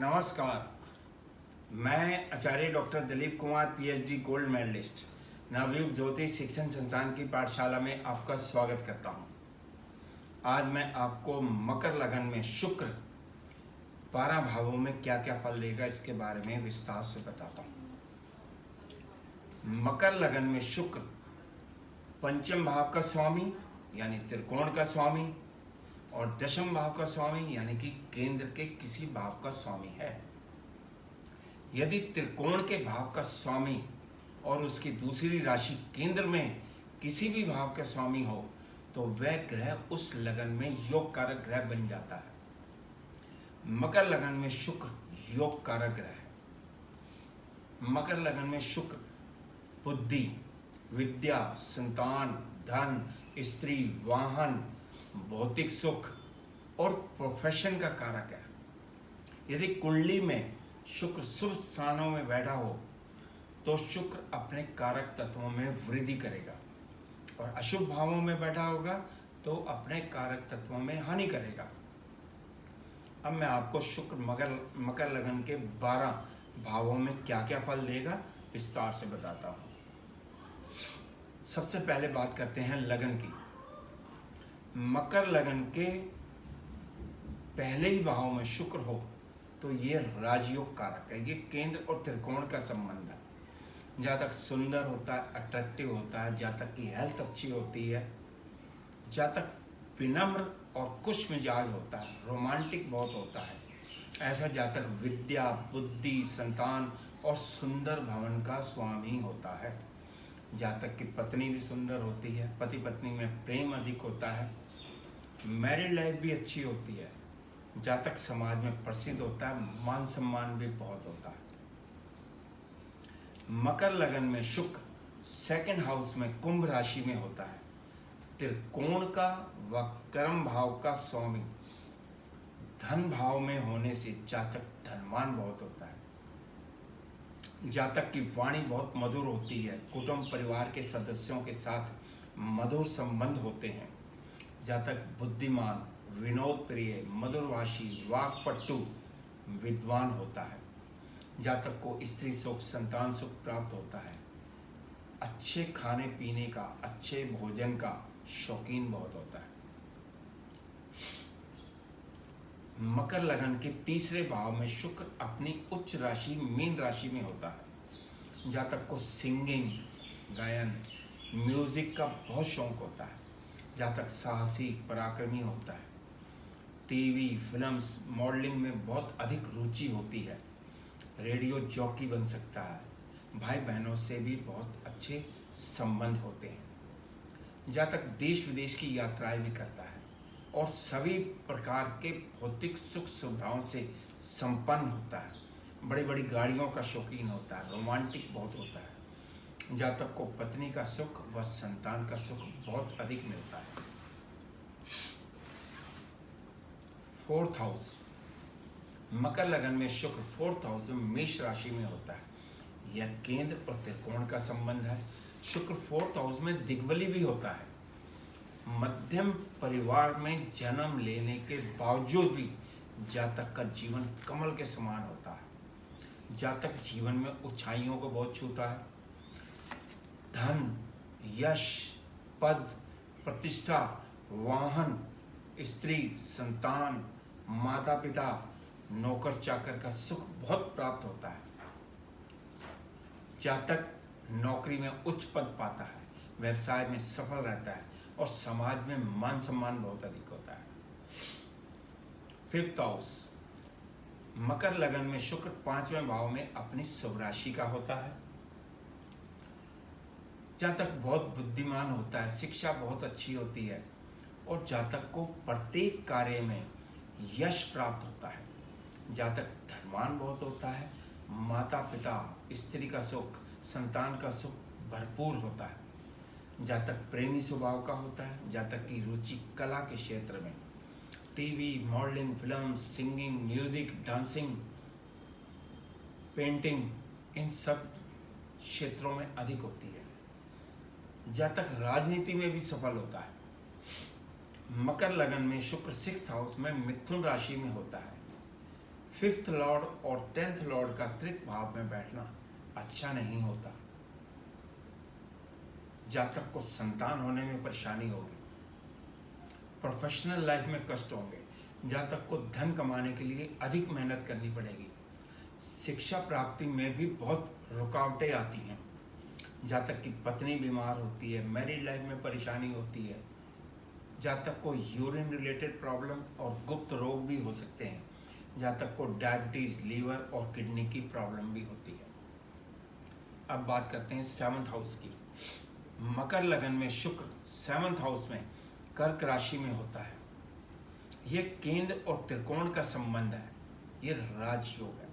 नमस्कार। मैं आचार्य doctor Dilip Kumar PhD gold medalist Navyug Jyotish Shikshan संस्थान की पाठशाला में आपका स्वागत करता हूं। आज मैं आपको मकर लगन में शुक्र 12 भावों में क्या क्या फल देगा इसके बारे में विस्तार से बताता हूं। मकर लगन में शुक्र पंचम भाव का स्वामी यानी त्रिकोण का स्वामी और दशम भाव का स्वामी यानी कि केंद्र के किसी भाव का स्वामी है। यदि त्रिकोण के भाव का स्वामी और उसकी दूसरी राशि केंद्र में किसी भी भाव का स्वामी हो तो वह ग्रह उस लगन में योग कारक ग्रह बन जाता है। मकर लगन में शुक्र योग कारक ग्रह है। मकर लगन में शुक्र बुद्धि, विद्या, संतान, धन, स्त्री, वाहन, भौतिक सुख और प्रोफेशन का कारक है। यदि कुंडली में शुक्र शुभ स्थानों में बैठा हो तो शुक्र अपने कारक तत्वों में वृद्धि करेगा और अशुभ भावों में बैठा होगा तो अपने कारक तत्वों में हानि करेगा। अब मैं आपको शुक्र मकर लगन के 12 भावों में क्या क्या फल देगा विस्तार से बताता हूँ। सबसे पहले बात करते हैं लगन की। मकर लगन के पहले ही भाव में शुक्र हो तो ये राजयोग कारक है। ये केंद्र और त्रिकोण का संबंध है। जातक सुंदर होता है, अट्रैक्टिव होता है, जातक की हेल्थ अच्छी होती है, जातक विनम्र और खुश मिजाज होता है, रोमांटिक बहुत होता है, ऐसा जातक विद्या, बुद्धि, संतान और सुंदर भवन का स्वामी होता है। जातक की पत्नी भी सुंदर होती है, पति पत्नी में प्रेम अधिक होता है, मैरिड लाइफ भी अच्छी होती है, जातक समाज में प्रसिद्ध होता है, मान सम्मान भी बहुत होता है। मकर लगन में शुक्र सेकंड हाउस में कुंभ राशि में होता है। त्रिकोण का व कर्म भाव का स्वामी धन भाव में होने से जातक धनवान बहुत होता है। जातक की वाणी बहुत मधुर होती है, कुटुंब परिवार के सदस्यों के साथ मधुर संबंध होते हैं। जातक बुद्धिमान, विनोद प्रिय, मधुरभाषी, वाक्पटु, विद्वान होता है। जातक को स्त्री सुख, संतान सुख प्राप्त होता है। अच्छे खाने पीने का, अच्छे भोजन का शौकीन बहुत होता है। मकर लगन के तीसरे भाव में शुक्र अपनी उच्च राशि मीन राशि में होता है। जातक को सिंगिंग, गायन, म्यूजिक का बहुत शौक होता है। जातक साहसी, पराक्रमी होता है। टीवी, फिल्म्स, मॉडलिंग में बहुत अधिक रुचि होती है। रेडियो जॉकी बन सकता है। भाई बहनों से भी बहुत अच्छे संबंध होते हैं। जातक देश विदेश की यात्राएं भी करता है और सभी प्रकार के भौतिक सुख सुविधाओं से संपन्न होता है। बड़ी बड़ी गाड़ियों का शौकीन होता है, रोमांटिक बहुत होता है। जातक को पत्नी का सुख व संतान का सुख बहुत अधिक मिलता है। फोर्थ हाउस, मकर लगन में शुक्र फोर्थ हाउस में मेष राशि में होता है। यह केंद्र और त्रिकोण का संबंध है। शुक्र फोर्थ हाउस में दिग्बली भी होता है। मध्यम परिवार में जन्म लेने के बावजूद भी जातक का जीवन कमल के समान होता है। जातक जीवन में ऊंचाइयों को बहुत छूता है। धन, यश, पद, प्रतिष्ठा, वाहन, स्त्री, संतान, माता पिता, नौकर चाकर का सुख बहुत प्राप्त होता है। जातक नौकरी में उच्च पद पाता है, व्यवसाय में सफल रहता है और समाज में मान सम्मान बहुत अधिक होता है। फिफ्थ हाउस, मकर लगन में शुक्र 5वें भाव में अपनी शुभ राशि का होता है। जातक बहुत बुद्धिमान होता है, शिक्षा बहुत अच्छी होती है और जातक को प्रत्येक कार्य में यश प्राप्त होता है। जातक धनवान बहुत होता है। माता पिता, स्त्री का सुख, संतान का सुख भरपूर होता है। जातक प्रेमी स्वभाव का होता है। जातक की रुचि कला के क्षेत्र में, TV, modelling, film, singing, music, dancing, painting, इन सब क्षेत्रों में अधिक होती है। जातक राजनीति में भी सफल होता है। मकर लगन में शुक्र 6th हाउस में मिथुन राशि में होता है। 5th लॉर्ड और 10th लॉर्ड का त्रिक भाव में बैठना अच्छा नहीं होता। जातक को संतान होने में परेशानी होगी, प्रोफेशनल लाइफ में कष्ट होंगे, जातक को धन कमाने के लिए अधिक मेहनत करनी पड़ेगी, शिक्षा प्राप्ति में भी बहुत रुकावटें आती हैं, जातक की पत्नी बीमार होती है, मैरिड लाइफ में परेशानी होती है, जातक को यूरिन रिलेटेड प्रॉब्लम और गुप्त रोग भी हो सकते हैं, जातक को डायबिटीज, लीवर और किडनी की प्रॉब्लम भी होती है। अब बात करते हैं 7th हाउस की। मकर लगन में शुक्र 7th हाउस में कर्क राशि में होता है। ये केंद्र और त्रिकोण का संबंध है, ये राजयोग है।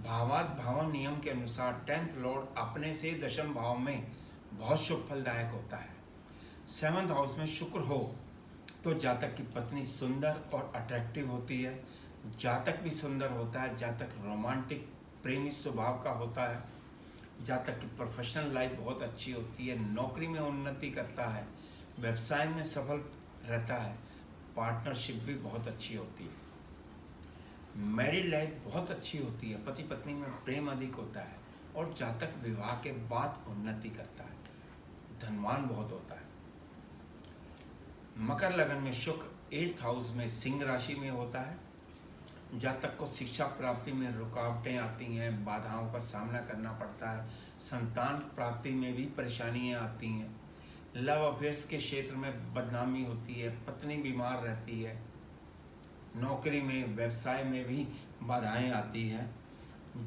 भावात भावन नियम के अनुसार 10th लॉर्ड अपने से दशम भाव में बहुत शुभ फलदायक होता है। 7th हाउस में शुक्र हो तो जातक की पत्नी सुंदर और अट्रैक्टिव होती है, जातक भी सुंदर होता है, जातक रोमांटिक प्रेमी स्वभाव का होता है, जातक की प्रोफेशनल लाइफ बहुत अच्छी होती है, नौकरी में उन्नति करता है, व्यवसाय में सफल रहता है, पार्टनरशिप भी बहुत अच्छी होती है, मैरिड लाइफ बहुत अच्छी होती है, पति पत्नी में प्रेम अधिक होता है और जातक विवाह के बाद उन्नति करता है, धनवान बहुत होता है। मकर लगन में शुक्र 8th हाउस में सिंह राशि में होता है। जातक को शिक्षा प्राप्ति में रुकावटें आती हैं, बाधाओं का सामना करना पड़ता है, संतान प्राप्ति में भी परेशानियां आती हैं, लव अफेयर्स के क्षेत्र में बदनामी होती है, पत्नी बीमार रहती है, नौकरी में व्यवसाय में भी बाधाएं आती हैं,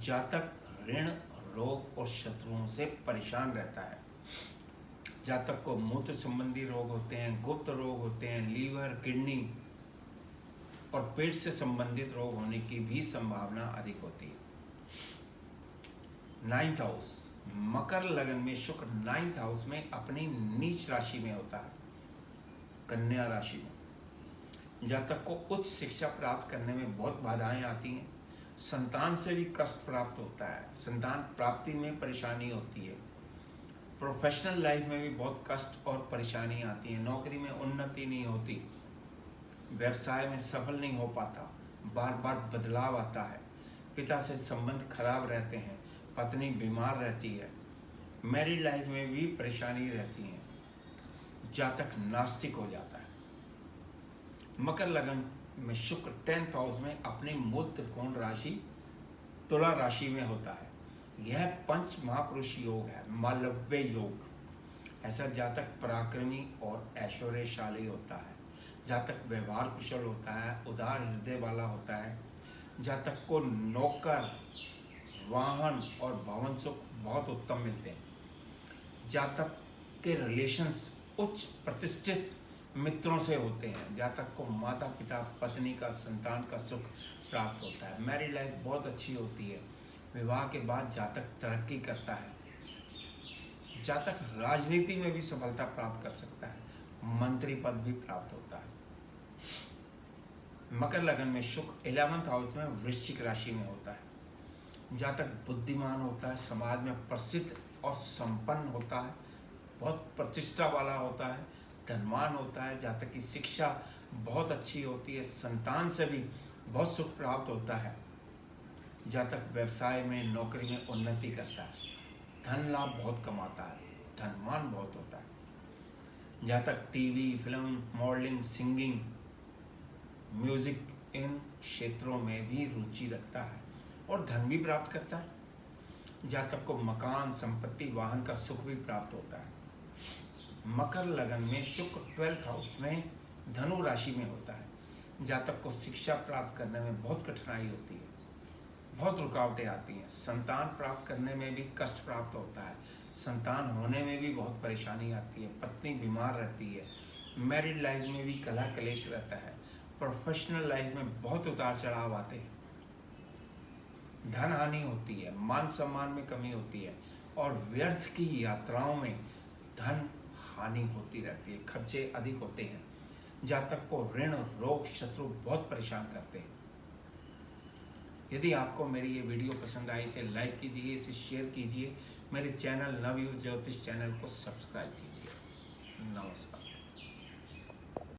जातक ऋण, रोग और शत्रुओं से परेशान रहता है, जातक को मूत्र संबंधी रोग होते हैं, गुप्त रोग होते हैं, लीवर, किडनी और पेट से संबंधित रोग होने की भी संभावना अधिक होती है। 9th हाउस, मकर लगन में शुक्र 9th हाउस में अपनी नीच राशि में होता है, कन्या राशि में। जातक को उच्च शिक्षा प्राप्त करने में बहुत बाधाएं आती हैं, संतान से भी कष्ट प्राप्त होता है, संतान प्राप्ति में परेशानी होती है, प्रोफेशनल लाइफ में भी बहुत कष्ट और परेशानी आती है, नौकरी में उन्नति नहीं होती, व्यवसाय में सफल नहीं हो पाता, बार बार बदलाव आता है, पिता से संबंध खराब रहते हैं, पत्नी बीमार रहती है, मैरिड लाइफ में भी परेशानी रहती है, जातक नास्तिक हो जाता है। मकर लगन में शुक्र 10th हाउस में अपनी मूल त्रिकोण राशि तुला राशि में होता है। यह पंच महापुरुष योग है, मालव्य योग। ऐसा जातक पराक्रमी और ऐश्वर्यशाली होता है, जातक व्यवहार कुशल होता है, उदार हृदय वाला होता है, जातक को नौकर, वाहन और भवन सुख बहुत उत्तम मिलते हैं, जातक के रिलेशंस उच्च प्रतिष्ठित मित्रों से होते हैं, जातक को माता पिता, पत्नी का, संतान का सुख प्राप्त होता है, मैरिड लाइफ बहुत अच्छी होती है, विवाह के बाद जातक तरक्की करता है, जातक राजनीति में भी सफलता प्राप्त कर सकता है, मंत्री पद भी प्राप्त होता है। मकर लगन में शुक्र 11th हाउस में वृश्चिक राशि में होता है। जातक बुद्धिमान होता है, समाज में प्रसिद्ध और संपन्न होता है, बहुत प्रतिष्ठा वाला होता है, धनवान होता है, जातक की शिक्षा बहुत अच्छी होती है, संतान से भी बहुत सुख प्राप्त होता है, जातक व्यवसाय में, नौकरी में उन्नति करता है, धन लाभ बहुत कमाता है, धनवान बहुत होता है, जातक TV, film, modelling, singing, music इन क्षेत्रों में भी रुचि रखता है और धन भी प्राप्त करता है, जातक को मकान, संपत्ति, वाहन का सुख भी प्राप्त होता है। मकर लगन में शुक्र 12th हाउस में धनु राशि में होता है। जातक को शिक्षा प्राप्त करने में बहुत कठिनाई होती है, बहुत रुकावटें आती हैं, संतान प्राप्त करने में भी कष्ट प्राप्त होता है, संतान होने में भी बहुत परेशानी आती है, पत्नी बीमार रहती है, मैरिड लाइफ में भी कलह कलेश रहता है, प्रोफेशनल लाइफ में बहुत उतार चढ़ाव आते हैं, धन हानि होती है, मान सम्मान में कमी होती है और व्यर्थ की यात्राओं में धन हानि होती रहती है, खर्चे अधिक होते हैं, जातक को ऋण, रोग, शत्रु बहुत परेशान करते हैं। यदि आपको मेरी ये वीडियो पसंद आई, इसे लाइक कीजिए, इसे शेयर कीजिए, मेरे चैनल नवयुग ज्योतिष चैनल को सब्सक्राइब कीजिए। नमस्कार।